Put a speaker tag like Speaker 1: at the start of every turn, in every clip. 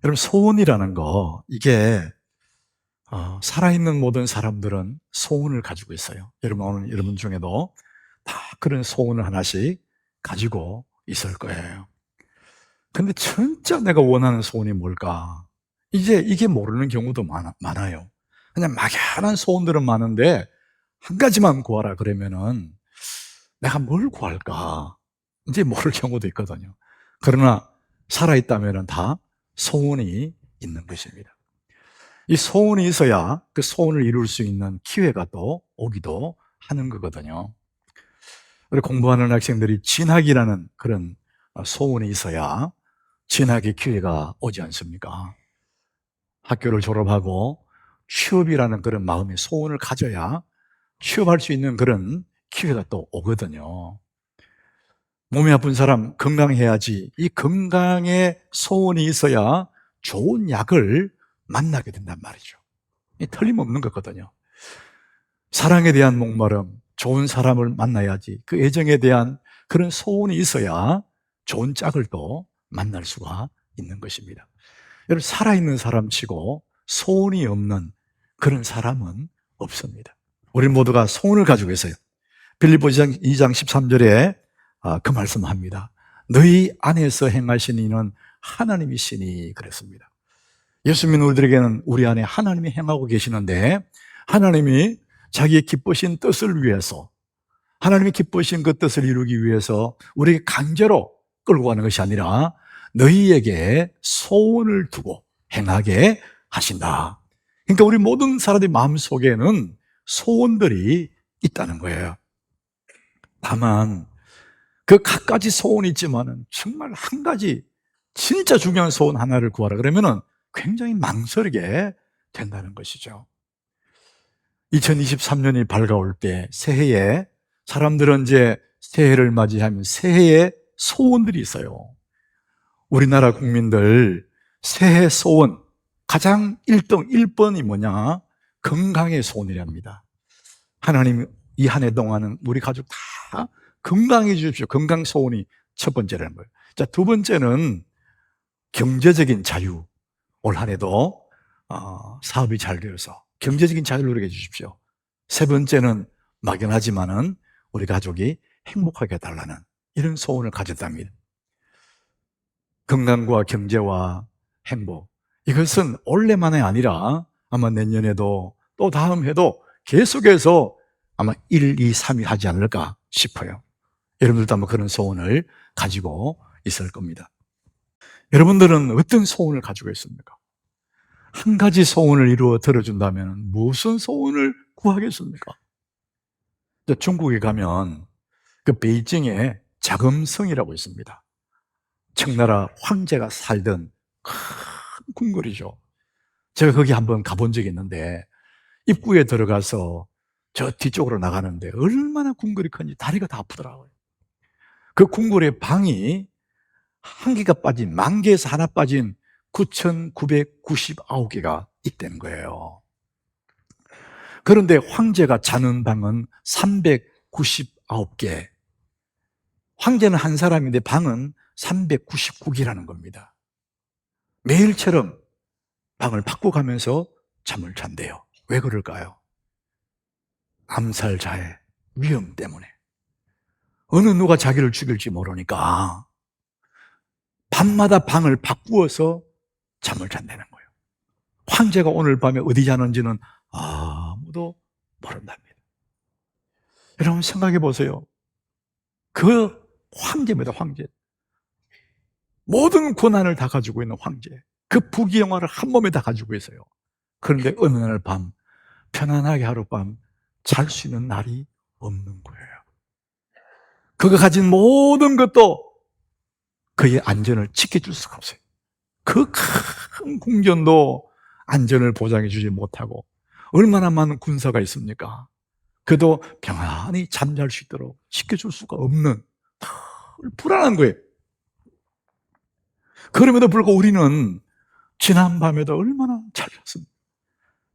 Speaker 1: 여러분, 소원이라는 거, 이게 살아있는 모든 사람들은 소원을 가지고 있어요. 여러분, 오늘 여러분 중에도 다 그런 소원을 하나씩 가지고 있을 거예요. 근데 진짜 내가 원하는 소원이 뭘까? 이게 모르는 경우도 많아요. 그냥 막연한 소원들은 많은데 한 가지만 구하라 그러면은 내가 뭘 구할까? 이제 모를 경우도 있거든요. 그러나 살아있다면 다 소원이 있는 것입니다. 이 소원이 있어야 그 소원을 이룰 수 있는 기회가 또 오기도 하는 거거든요. 그리고 공부하는 학생들이 진학이라는 그런 소원이 있어야 진학의 기회가 오지 않습니까? 학교를 졸업하고 취업이라는 그런 마음의 소원을 가져야 취업할 수 있는 그런 기회가 또 오거든요. 몸이 아픈 사람 건강해야지, 이 건강의 소원이 있어야 좋은 약을 만나게 된단 말이죠. 이 틀림없는 거거든요. 사랑에 대한 목마름, 좋은 사람을 만나야지, 그 애정에 대한 그런 소원이 있어야 좋은 짝을 또 만날 수가 있는 것입니다. 여러분, 살아있는 사람 치고 소원이 없는 그런 사람은 없습니다. 우리 모두가 소원을 가지고 있어요. 빌립보서 2장 13절에 그 말씀합니다. 너희 안에서 행하신 이는 하나님이시니 그랬습니다. 예수 믿는 우리들에게는 우리 안에 하나님이 행하고 계시는데, 하나님이 자기의 기쁘신 뜻을 위해서, 하나님이 기쁘신 그 뜻을 이루기 위해서 우리에게 강제로 끌고 가는 것이 아니라 너희에게 소원을 두고 행하게 하신다. 그러니까 우리 모든 사람들의 마음속에는 소원들이 있다는 거예요. 다만 그 갖가지 소원이 있지만은 정말 한 가지 진짜 중요한 소원 하나를 구하라 그러면은 굉장히 망설이게 된다는 것이죠. 2023년이 밝아올 때, 새해에 사람들은 이제 새해를 맞이하면 새해에 소원들이 있어요. 우리나라 국민들 새해 소원 가장 1등 1번이 뭐냐? 건강의 소원이랍니다. 하나님, 이 한 해 동안은 우리 가족 다 건강해 주십시오. 건강 소원이 첫 번째라는 거예요. 자, 두 번째는 경제적인 자유. 올 한 해도 사업이 잘 되어서 경제적인 자유를 누리게 해주십시오. 세 번째는 막연하지만은 우리 가족이 행복하게 해달라는 이런 소원을 가졌답니다. 건강과 경제와 행복, 이것은 올해만이 아니라 아마 내년에도 또 다음 해도 계속해서 아마 1, 2, 3위 하지 않을까 싶어요. 여러분들도 아마 그런 소원을 가지고 있을 겁니다. 여러분들은 어떤 소원을 가지고 있습니까? 한 가지 소원을 이루어 들어준다면 무슨 소원을 구하겠습니까? 중국에 가면 그 베이징에 자금성이라고 있습니다. 청나라 황제가 살던 큰 궁궐이죠. 제가 거기 한번 가본 적이 있는데 입구에 들어가서 저 뒤쪽으로 나가는데 얼마나 궁궐이 큰지 다리가 다 아프더라고요. 그 궁궐의 방이 한 개가 빠진, 10,000개에서 하나 빠진 9,999개가 있다는 거예요. 그런데 황제가 자는 방은 399개. 황제는 한 사람인데 방은 399개라는 겁니다. 매일처럼 방을 바꿔가면서 잠을 잔대요. 왜 그럴까요? 암살자의 위험 때문에. 어느 누가 자기를 죽일지 모르니까 밤마다 방을 바꾸어서 잠을 잔다는 거예요. 황제가 오늘 밤에 어디 자는지는 아무도 모른답니다. 여러분 생각해 보세요. 그 황제입니다, 황제. 모든 권한을 다 가지고 있는 황제. 그 부귀영화를 한 몸에 다 가지고 있어요. 그런데 어느 날 밤 편안하게 하룻밤 잘 수 있는 날이 없는 거예요. 그가 가진 모든 것도 그의 안전을 지켜줄 수가 없어요. 그 큰 궁전도 안전을 보장해 주지 못하고 얼마나 많은 군사가 있습니까? 그도 평안히 잠잘 수 있도록 지켜줄 수가 없는 불안한 거예요. 그럼에도 불구하고 우리는 지난 밤에도 얼마나 잘 잤습니까?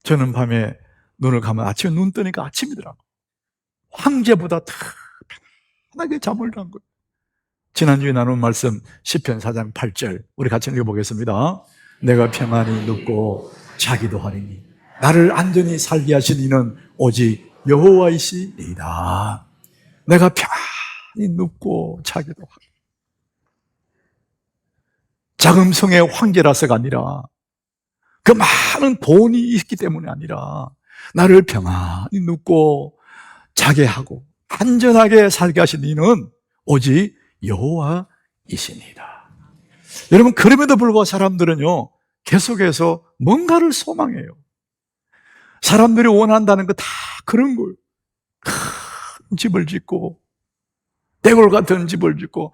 Speaker 1: 저는 밤에 눈을 감아 아침에 눈 뜨니까 아침이더라고요. 황제보다 더 편하게 잠을 잔 거예요. 지난주에 나눈 말씀 시편 4장 8절 우리 같이 읽어보겠습니다. 내가 평안히 눕고 자기도 하리니 나를 안전히 살게 하신 이는 오직 여호와이시니이다. 내가 평안히 눕고 자기도 하고. 자금성의 황제라서가 아니라 그 많은 돈이 있기 때문이 아니라 나를 평안히 눕고 자게 하고 안전하게 살게 하신 이는 오직 여호와이시니이다. 여러분, 그럼에도 불구하고 사람들은요 계속해서 뭔가를 소망해요. 사람들이 원한다는 거 다 그런 거예요. 큰 집을 짓고 대골 같은 집을 짓고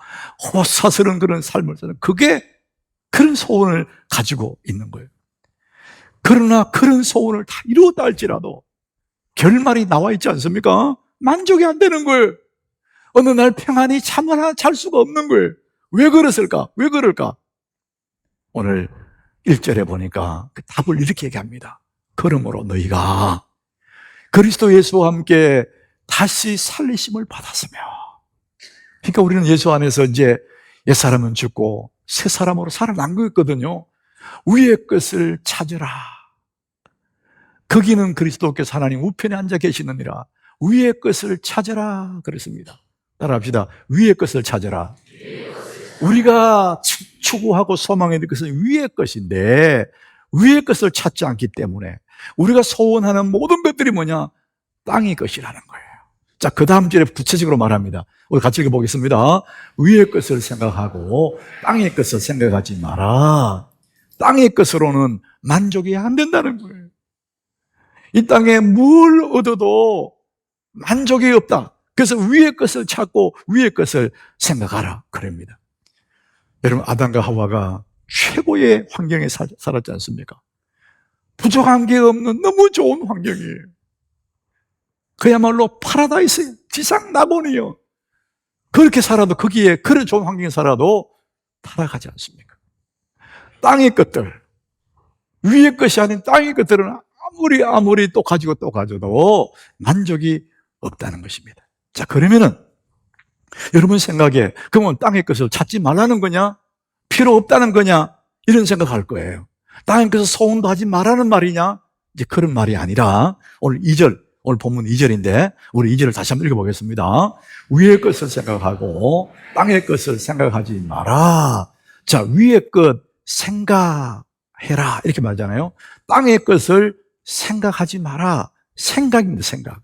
Speaker 1: 호사스러운 그런 삶을 사는, 그게 그런 소원을 가지고 있는 거예요. 그러나 그런 소원을 다 이루었다 할지라도 결말이 나와 있지 않습니까? 만족이 안 되는 거예요. 어느 날 평안히 잠 하나 잘 수가 없는 거예요. 왜 그랬을까? 왜 그럴까? 오늘 1절에 보니까 그 답을 이렇게 얘기합니다. 그러므로 너희가 그리스도 예수와 함께 다시 살리심을 받았으며. 그러니까 우리는 예수 안에서 이제 옛사람은 죽고 새 사람으로 살아난 거였거든요. 위의 것을 찾으라. 거기는 그리스도께서 하나님 우편에 앉아 계시느니라. 위의 것을 찾으라 그랬습니다. 따라합시다. 위의 것을 찾으라. 우리가 추구하고 소망해야 될 것은 위의 것인데 위의 것을 찾지 않기 때문에 우리가 소원하는 모든 것들이 뭐냐? 땅의 것이라는 거예요. 자, 그 다음 절에 구체적으로 말합니다. 우리 같이 읽어보겠습니다. 위의 것을 생각하고 땅의 것을 생각하지 마라. 땅의 것으로는 만족이 안 된다는 거예요. 이 땅에 뭘 얻어도 만족이 없다. 그래서 위의 것을 찾고 위의 것을 생각하라 그럽니다. 여러분, 아담과 하와가 최고의 환경에 살았지 않습니까? 부족한 게 없는 너무 좋은 환경이에요. 그야말로 파라다이스, 지상 낙원이요. 그렇게 살아도, 거기에 그런 좋은 환경에 살아도 타락하지 않습니까? 땅의 것들, 위의 것이 아닌 땅의 것들은 아무리 또 가져도 만족이 없다는 것입니다. 자, 그러면은 여러분 생각에 그러면 땅의 것을 찾지 말라는 거냐? 필요 없다는 거냐? 이런 생각할 거예요. 땅의 것을 소원도 하지 말라는 말이냐? 이제 그런 말이 아니라 오늘 2절, 오늘 본문 2절인데 우리 2절을 다시 한번 읽어보겠습니다. 위의 것을 생각하고 땅의 것을 생각하지 마라. 자, 위의 것 생각해라 이렇게 말하잖아요. 땅의 것을 생각하지 마라. 생각입니다. 생각.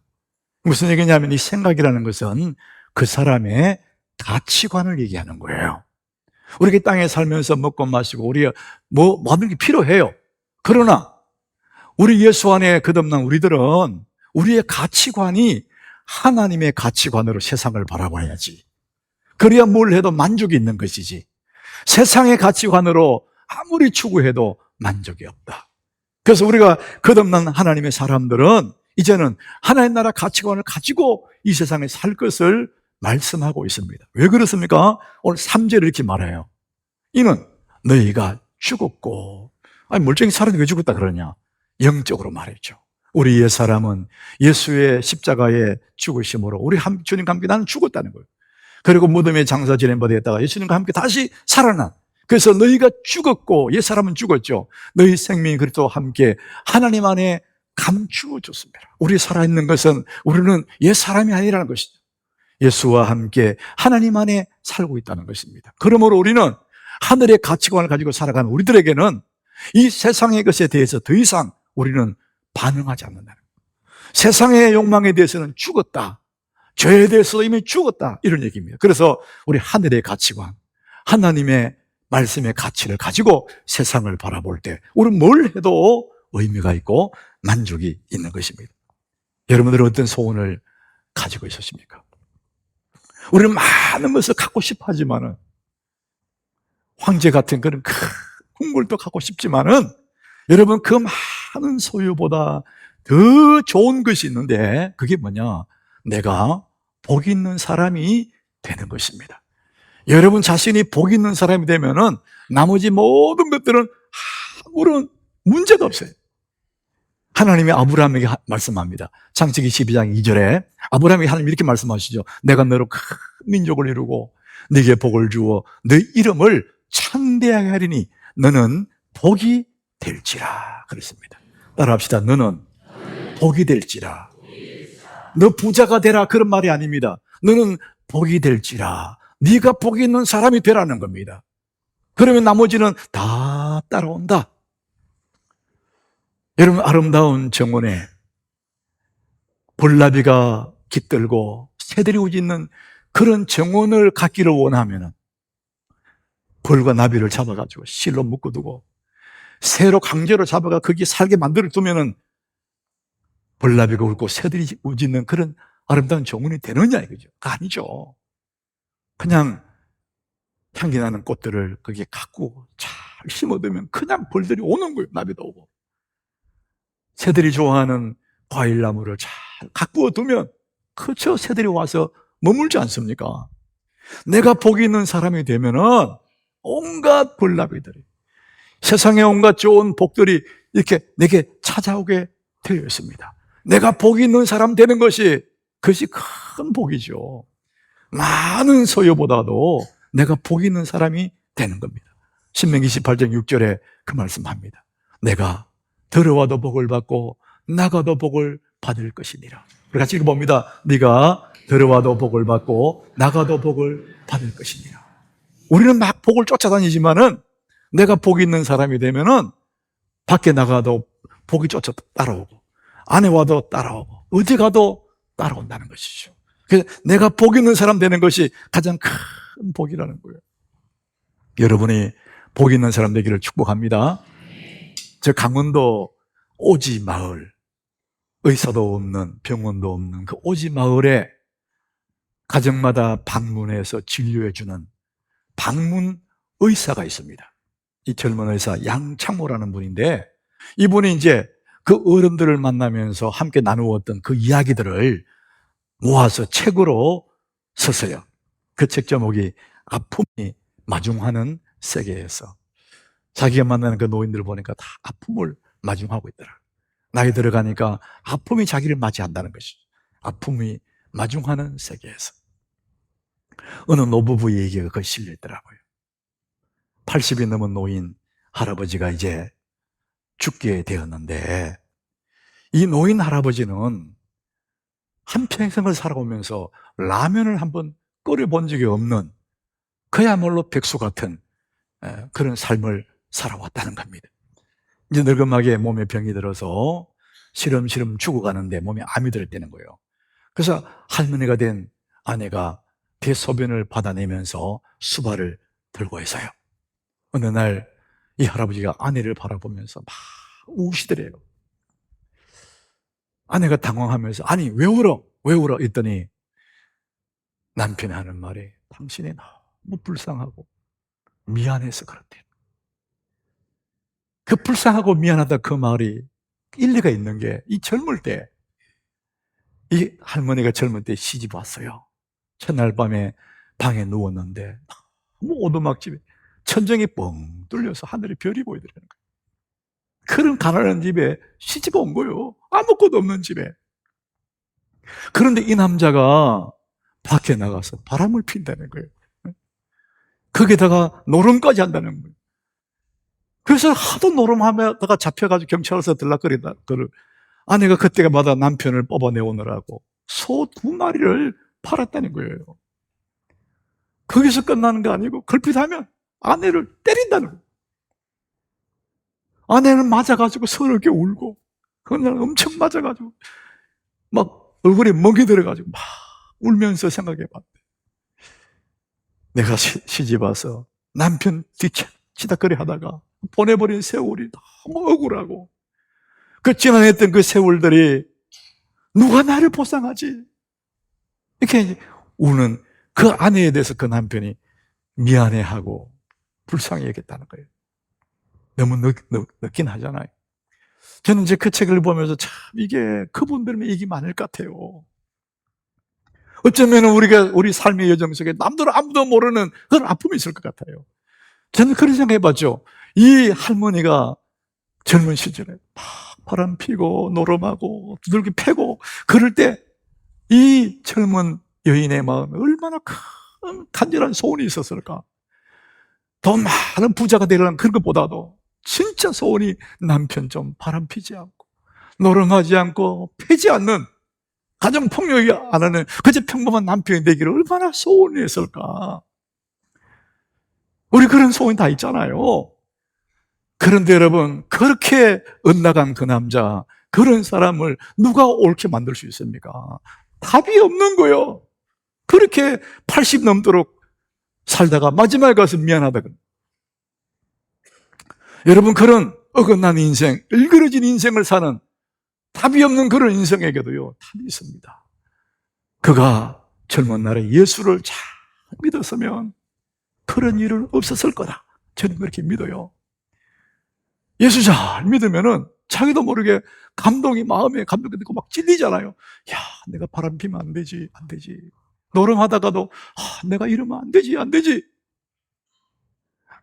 Speaker 1: 무슨 얘기냐면 이 생각이라는 것은 그 사람의 가치관을 얘기하는 거예요. 우리가 땅에 살면서 먹고 마시고 우리가 모든 게 필요해요. 그러나 우리 예수 안에 거듭난 우리들은 우리의 가치관이 하나님의 가치관으로 세상을 바라봐야지. 그래야 뭘 해도 만족이 있는 것이지. 세상의 가치관으로 아무리 추구해도 만족이 없다. 그래서 우리가 거듭난 하나님의 사람들은 이제는 하나님 나라 가치관을 가지고 이 세상에 살 것을 말씀하고 있습니다. 왜 그렇습니까? 오늘 3절에 이렇게 말해요. 이는 너희가 죽었고, 아니 멀쩡히 살았는데 왜 죽었다 그러냐? 영적으로 말했죠. 우리 옛사람은 예수의 십자가에 죽으심으로 우리 주님과 함께 나는 죽었다는 거예요. 그리고 무덤에 장사 지낸 바 되었다가 예수님과 함께 다시 살아난. 그래서 너희가 죽었고, 옛사람은 죽었죠. 너희 생명이 그리스도와 함께 하나님 안에 감추어졌습니다. 우리 살아있는 것은 우리는 옛사람이 아니라는 것이죠. 예수와 함께 하나님 안에 살고 있다는 것입니다. 그러므로 우리는 하늘의 가치관을 가지고 살아가는 우리들에게는 이 세상의 것에 대해서 더 이상 우리는 반응하지 않는다는 거예요. 세상의 욕망에 대해서는 죽었다. 죄에 대해서도 이미 죽었다. 이런 얘기입니다. 그래서 우리 하늘의 가치관, 하나님의 말씀의 가치를 가지고 세상을 바라볼 때 우리는 뭘 해도 의미가 있고 만족이 있는 것입니다. 여러분들은 어떤 소원을 가지고 있으십니까? 우리는 많은 것을 갖고 싶어 하지만은, 황제 같은 그런 큰 궁궐도 갖고 싶지만은, 여러분 그 많은 소유보다 더 좋은 것이 있는데 그게 뭐냐? 내가 복 있는 사람이 되는 것입니다. 여러분 자신이 복 있는 사람이 되면은 나머지 모든 것들은 아무런 문제도 없어요. 하나님이 아브라함에게 말씀합니다. 창세기 12장 2절에 아브라함에게 하나님 이렇게 말씀하시죠. 내가 너로 큰 민족을 이루고 네게 복을 주어 네 이름을 창대하게 하리니 너는 복이 될지라 그랬습니다. 따라합시다. 너는 복이 될지라. 너 부자가 되라 그런 말이 아닙니다. 너는 복이 될지라. 네가 복이 있는 사람이 되라는 겁니다. 그러면 나머지는 다 따라온다. 여러분, 아름다운 정원에 벌나비가 깃들고 새들이 우짖는 그런 정원을 갖기를 원하면 벌과 나비를 잡아가지고 실로 묶어두고 새로 강제로 잡아가 거기 살게 만들어 두면은 벌나비가 울고 새들이 우짖는 그런 아름다운 정원이 되느냐 이거죠. 아니죠. 그냥 향기 나는 꽃들을 거기에 갖고 잘 심어두면 그냥 벌들이 오는 거예요. 나비도 오고. 새들이 좋아하는 과일나무를 잘 가꾸어 두면 그저 새들이 와서 머물지 않습니까? 내가 복이 있는 사람이 되면은 온갖 벌나비들이, 세상에 온갖 좋은 복들이 이렇게 내게 찾아오게 되어 있습니다. 내가 복이 있는 사람 되는 것이, 그것이 큰 복이죠. 많은 소유보다도 내가 복이 있는 사람이 되는 겁니다. 신명기 18장 6절에 그 말씀합니다. 내가 들어와도 복을 받고 나가도 복을 받을 것이니라. 우리 같이 읽어봅니다. 네가 들어와도 복을 받고 나가도 복을 받을 것이니라. 우리는 막 복을 쫓아다니지만은 내가 복이 있는 사람이 되면은 밖에 나가도 복이 쫓아 따라오고 안에 와도 따라오고 어디 가도 따라온다는 것이죠. 그래서 내가 복 있는 사람 되는 것이 가장 큰 복이라는 거예요. 여러분이 복 있는 사람 되기를 축복합니다. 저 강원도 오지 마을, 의사도 없는, 병원도 없는 그 오지 마을에 가정마다 방문해서 진료해주는 방문 의사가 있습니다. 이 젊은 의사 양창모라는 분인데, 이분이 이제 그 어른들을 만나면서 함께 나누었던 그 이야기들을 모아서 책으로 썼어요. 그 책 제목이 아픔이 마중하는 세계에서. 자기가 만나는 그 노인들을 보니까 다 아픔을 마중하고 있더라. 나이 들어가니까 아픔이 자기를 맞이한다는 것이죠. 아픔이 마중하는 세계에서. 어느 노부부 얘기가 거기 실려있더라고요. 80이 넘은 노인 할아버지가 이제 죽게 되었는데, 이 노인 할아버지는 한평생을 살아오면서 라면을 한번 끓여본 적이 없는 그야말로 백수 같은 그런 삶을 살아왔다는 겁니다. 이제 늙음하게 몸에 병이 들어서 시름시름 죽어가는데 몸에 암이 들었다는 거예요. 그래서 할머니가 된 아내가 대소변을 받아내면서 수발을 들고 있어요. 어느 날 이 할아버지가 아내를 바라보면서 막 우시더래요. 아내가 당황하면서 아니 왜 울어? 왜 울어? 했더니 남편이 하는 말이 당신이 너무 불쌍하고 미안해서 그렇대. 그 불쌍하고 미안하다 그 말이 일리가 있는 게, 이 젊을 때, 이 할머니가 젊을 때 시집 왔어요. 첫날 밤에 방에 누웠는데 너무 오두막집에 천정이 뻥 뚫려서 하늘에 별이 보이더라는 거예요. 그런 가난한 집에 시집 온 거예요. 아무것도 없는 집에. 그런데 이 남자가 밖에 나가서 바람을 핀다는 거예요. 거기다가 노름까지 한다는 거예요. 그래서 하도 노름하다가 잡혀가지고 경찰서 들락거리다. 아내가 그때마다 남편을 뽑아내오느라고 소 2마리를 팔았다는 거예요. 거기서 끝나는 게 아니고 걸핏하면 아내를 때린다는 거예요. 아내는 맞아가지고 서럽게 울고, 그날 엄청 맞아가지고 막 얼굴에 멍이 들어가지고 막 울면서 생각해봤대. 내가 시집 와서 남편 뒤치다거리 하다가 보내버린 세월이 너무 억울하고, 그 지난했던 그 세월들이 누가 나를 보상하지? 이렇게 우는 그 아내에 대해서 그 남편이 미안해하고 불쌍히 여겼다는 거예요. 너무 늦긴 하잖아요. 저는 이제 그 책을 보면서 참 이게 그분들의 얘기 많을 것 같아요. 어쩌면 우리 삶의 여정 속에 남들은 아무도 모르는 그런 아픔이 있을 것 같아요. 저는 그런 생각 해봤죠. 이 할머니가 젊은 시절에 막 바람 피고 노름하고 두들기 패고 그럴 때 이 젊은 여인의 마음에 얼마나 큰 간절한 소원이 있었을까. 더 많은 부자가 되려는 그런 것보다도 진짜 소원이 남편 좀 바람피지 않고 노름하지 않고 패지 않는, 가정폭력이 안 하는 그저 평범한 남편이 되기를 얼마나 소원이 했을까. 우리 그런 소원이 다 있잖아요. 그런데 여러분, 그렇게 엇나간 그 남자, 그런 사람을 누가 옳게 만들 수 있습니까? 답이 없는 거예요. 그렇게 80 넘도록 살다가 마지막에 가서 미안하다. 여러분, 그런 어긋난 인생, 일그러진 인생을 사는 답이 없는 그런 인생에게도요, 답이 있습니다. 그가 젊은 날에 예수를 잘 믿었으면 그런 일은 없었을 거다. 저는 그렇게 믿어요. 예수 잘 믿으면은 자기도 모르게 감동이 마음에 감동이 되고 막 찔리잖아요. 야, 내가 바람 피면 안 되지, 안 되지. 노름하다가도 내가 이러면 안 되지, 안 되지.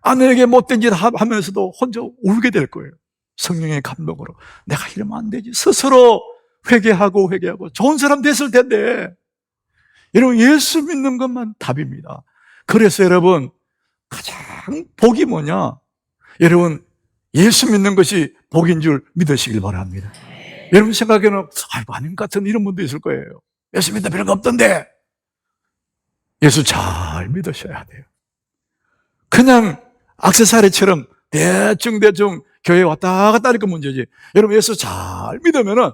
Speaker 1: 아내에게 못된 짓 하면서도 혼자 울게 될 거예요. 성령의 감동으로 내가 이러면 안 되지. 스스로 회개하고 좋은 사람 됐을 텐데. 여러분, 예수 믿는 것만 답입니다. 그래서 여러분, 가장 복이 뭐냐? 여러분, 예수 믿는 것이 복인 줄 믿으시길 바랍니다. 여러분 생각에는 아닌 것 같은 이런 분도 있을 거예요. 예수 믿는 별거 없던데. 예수 잘 믿으셔야 돼요. 그냥 액세서리처럼 대충 교회 왔다 갔다 하니까 문제지. 여러분, 예수 잘 믿으면은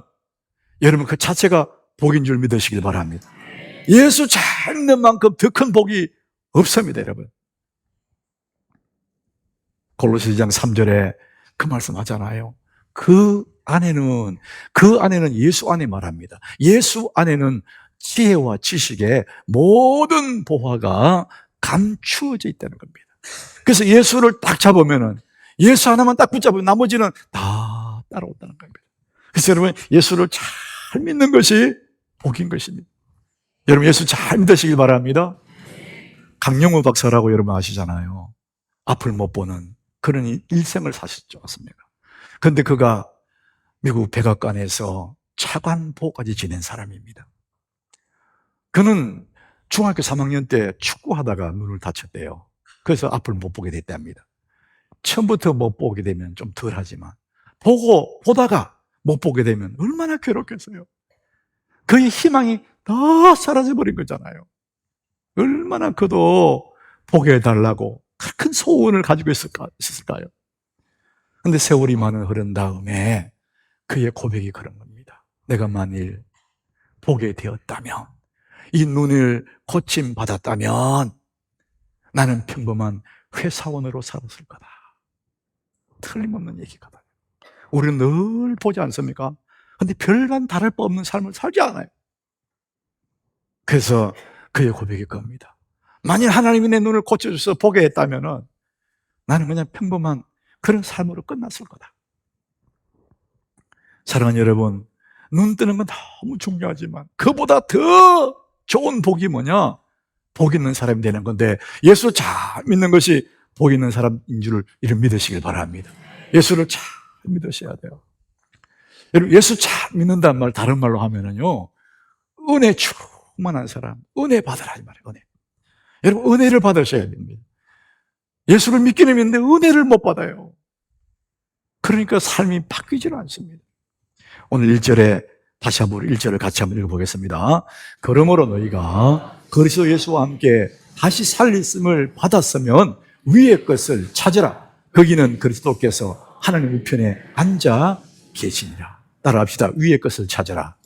Speaker 1: 여러분 그 자체가 복인 줄 믿으시길 바랍니다. 예수 잘 믿는 만큼 더 큰 복이 없습니다, 여러분. 골로새서 2장 3절에 그 말씀 하잖아요. 그 안에는 예수 안에 말합니다. 예수 안에는 지혜와 지식의 모든 보화가 감추어져 있다는 겁니다. 그래서 예수를 딱 잡으면은, 예수 하나만 딱 붙잡으면 나머지는 다 따라온다는 겁니다. 그래서 여러분, 예수를 잘 믿는 것이 복인 것입니다. 여러분, 예수 잘 믿으시길 바랍니다. 강영우 박사라고 여러분 아시잖아요. 앞을 못 보는 그런 일생을 사셨지 않습니까? 그런데 그가 미국 백악관에서 차관보까지 지낸 사람입니다. 그는 중학교 3학년 때 축구하다가 눈을 다쳤대요. 그래서 앞을 못 보게 됐답니다. 처음부터 못 보게 되면 좀 덜하지만 보다가 못 보게 되면 얼마나 괴롭겠어요. 그의 희망이 다 사라져버린 거잖아요. 얼마나 그도 보게 해달라고 큰 소원을 가지고 있었을까요? 그런데 세월이 많은 흐른 다음에 그의 고백이 그런 겁니다. 내가 만일 보게 되었다면, 이 눈을 고침받았다면 나는 평범한 회사원으로 살았을 거다. 틀림없는 얘기거든요. 우리는 늘 보지 않습니까? 그런데 별반 다를 바 없는 삶을 살지 않아요. 그래서 그의 고백이 겁니다. 만일 하나님이 내 눈을 고쳐줘서 보게 했다면 나는 그냥 평범한 그런 삶으로 끝났을 거다. 사랑하는 여러분, 눈 뜨는 건 너무 중요하지만 그보다 더 좋은 복이 뭐냐? 복 있는 사람이 되는 건데, 예수 잘 믿는 것이 복 있는 사람인 줄 이를 믿으시길 바랍니다. 예수를 잘 믿으셔야 돼요. 여러분, 예수 잘 믿는다는 말 다른 말로 하면은요, 은혜 충만한 사람, 은혜 받으라 이 말이에요. 은혜. 여러분, 은혜를 받으셔야 됩니다. 예수를 믿기는 믿는데 은혜를 못 받아요. 그러니까 삶이 바뀌지는 않습니다. 오늘 1절에 다시 한번 1절을 같이 한번 읽어보겠습니다. 그러므로 너희가 그리스도 예수와 함께 다시 살리심을 받았으면 위의 것을 찾으라. 거기는 그리스도께서 하나님 우편에 앉아 계시니라. 따라합시다. 위의 것을 찾으라.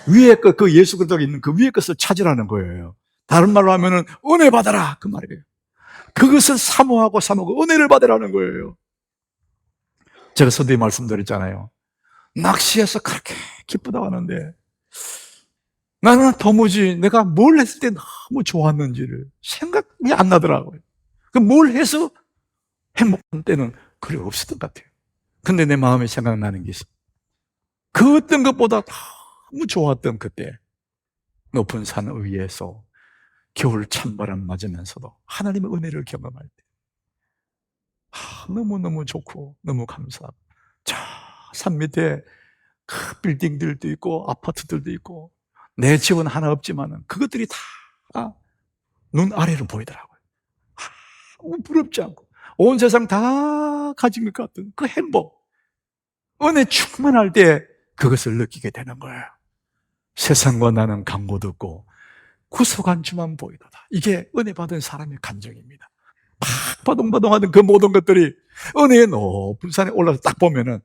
Speaker 1: 위의 것, 그 예수 그리스도가 있는 그 위의 것을 찾으라는 거예요. 다른 말로 하면은 은혜 받아라 그 말이에요. 그것을 사모하고 은혜를 받으라는 거예요. 제가 서두에 말씀드렸잖아요. 낚시해서 그렇게 기쁘다고 하는데 나는 도무지 내가 뭘 했을 때 너무 좋았는지를 생각이 안 나더라고요. 뭘 해서 행복한 때는 그리 없었던 것 같아요. 근데 내 마음에 생각나는 게 있어. 그 어떤 것보다 너무 좋았던 그때 높은 산 위에서 겨울 찬바람 맞으면서도 하나님의 은혜를 경험할 때 너무너무 좋고 너무 감사하고, 저 산 밑에 그 빌딩들도 있고 아파트들도 있고 내 집은 하나 없지만 그것들이 다 눈 아래로 보이더라고요. 부럽지 않고 온 세상 다 가진 것 같은 그 행복, 은혜 충만할 때 그것을 느끼게 되는 거예요. 세상과 나는 강고 듣고 구속한 주만 보이도다. 이게 은혜 받은 사람의 감정입니다. 막 바동바동하던 그 모든 것들이 은혜의 높은 산에 올라서 딱 보면은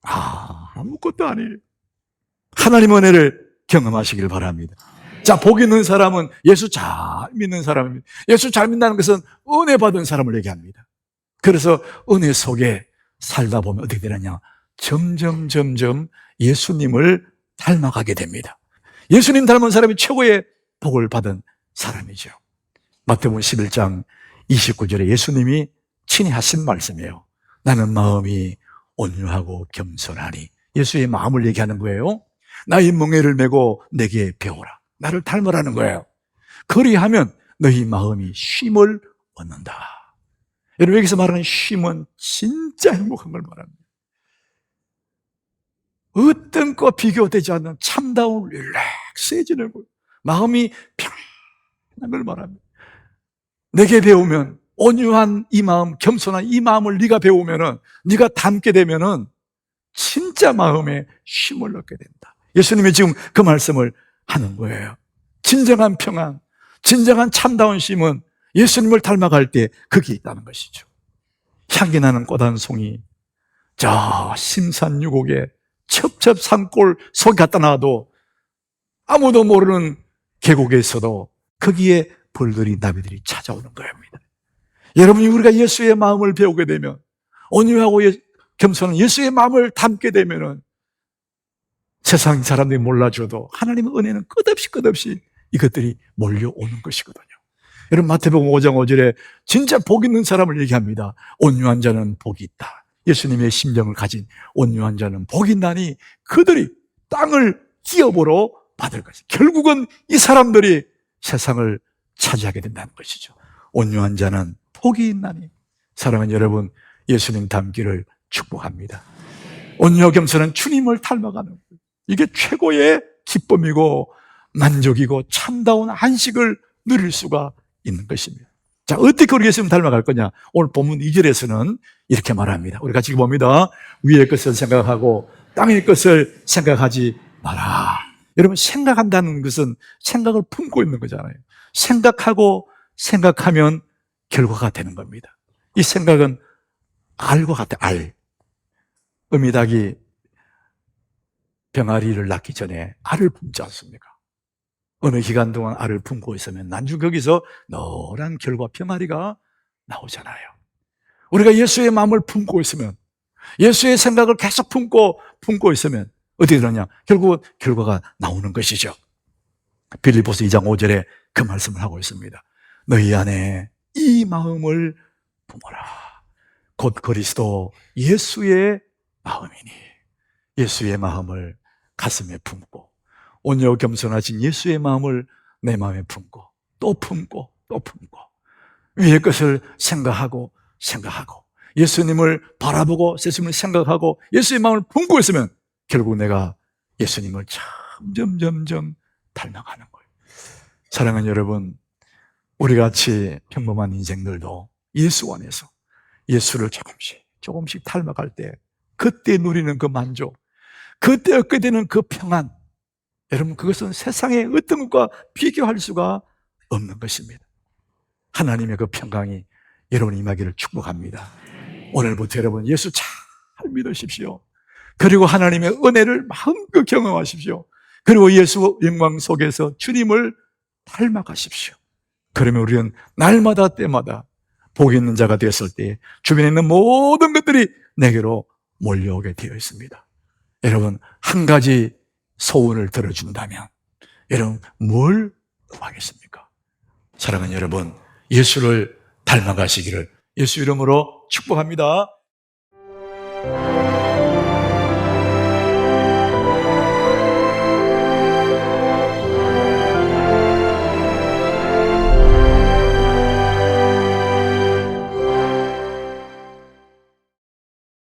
Speaker 1: 아무것도 아니에요. 하나님 은혜를 경험하시길 바랍니다. 자, 복 있는 사람은 예수 잘 믿는 사람입니다. 예수 잘 믿는다는 것은 은혜 받은 사람을 얘기합니다. 그래서 은혜 속에 살다 보면 어떻게 되느냐, 점점 예수님을 닮아가게 됩니다. 예수님 닮은 사람이 최고의 복을 받은 사람이죠. 마태복음 11장 29절에 예수님이 친히 하신 말씀이에요. 나는 마음이 온유하고 겸손하니. 예수의 마음을 얘기하는 거예요. 나의 멍에를 메고 내게 배우라. 나를 닮으라는 거예요. 그리하면 너희 마음이 쉼을 얻는다. 여러분, 여기서 말하는 쉼은 진짜 행복한 걸 말합니다. 어떤 것과 비교되지 않는 참다운 릴렉스해지는 것, 마음이 평안한 걸 말합니다. 내게 배우면, 온유한 이 마음, 겸손한 이 마음을 네가 배우면은, 네가 담게 되면은 진짜 마음에 쉼을 얻게 된다. 예수님이 지금 그 말씀을 하는 거예요. 진정한 평안, 진정한 참다운 쉼은 예수님을 닮아갈 때 거기에 있다는 것이죠. 향기 나는 꽃 한 송이 저 심산유곡에 첩첩산골 속에 갖다 놔도 아무도 모르는 계곡에 있어도 거기에 벌들이 나비들이 찾아오는 겁니다. 여러분이 우리가 예수의 마음을 배우게 되면, 온유하고 겸손한 예수의 마음을 담게 되면은 세상 사람들이 몰라줘도 하나님의 은혜는 끝없이 이것들이 몰려오는 것이거든요. 여러분, 마태복음 5장 5절에 진짜 복 있는 사람을 얘기합니다. 온유한 자는 복이 있다. 예수님의 심정을 가진 온유한 자는 복이 있나니 그들이 땅을 기업으로 받을 것이다. 결국은 이 사람들이 세상을 차지하게 된다는 것이죠. 온유한 자는 복이 있나니. 사랑하는 여러분, 예수님 닮기를 축복합니다. 온유와 겸손은 주님을 닮아가는 거예요. 이게 최고의 기쁨이고 만족이고 참다운 안식을 누릴 수가 있는 것입니다. 자, 어떻게 우리 예수님 닮아갈 거냐? 오늘 본문 2절에서는 이렇게 말합니다. 우리 같이 봅니다. 위의 것을 생각하고 땅의 것을 생각하지 마라. 여러분, 생각한다는 것은 생각을 품고 있는 거잖아요. 생각하고 생각하면 결과가 되는 겁니다. 이 생각은 알과 같아, 알. 어미닭이 병아리를 낳기 전에 알을 품지 않습니까? 어느 기간 동안 알을 품고 있으면 나중에 거기서 노란 결과 병아리가 나오잖아요. 우리가 예수의 마음을 품고 있으면, 예수의 생각을 계속 품고 있으면 어떻게 되느냐? 결국은 결과가 나오는 것이죠. 빌립보서 2장 5절에 그 말씀을 하고 있습니다. 너희 안에 이 마음을 품어라. 곧 그리스도 예수의 마음이니. 예수의 마음을 가슴에 품고, 온유하고 겸손하신 예수의 마음을 내 마음에 품고 또 품고 또 품고, 위의 것을 생각하고 예수님을 바라보고 예수님을 생각하고 예수의 마음을 품고 있으면 결국 내가 예수님을 점점 닮아가는 거예요. 사랑하는 여러분, 우리 같이 평범한 인생들도 예수 안에서 예수를 조금씩 닮아갈 때 그때 누리는 그 만족, 그때 얻게 되는 그 평안, 여러분, 그것은 세상의 어떤 것과 비교할 수가 없는 것입니다. 하나님의 그 평강이 여러분 임하기를 축복합니다. 오늘부터 여러분 예수 잘 믿으십시오. 그리고 하나님의 은혜를 마음껏 경험하십시오. 그리고 예수 영광 속에서 주님을 닮아가십시오. 그러면 우리는 날마다 때마다 복 있는 자가 되었을 때 주변에 있는 모든 것들이 내게로 몰려오게 되어 있습니다. 여러분, 한 가지 소원을 들어준다면 여러분 뭘 구하겠습니까? 사랑하는 여러분, 예수를 닮아가시기를 예수 이름으로 축복합니다.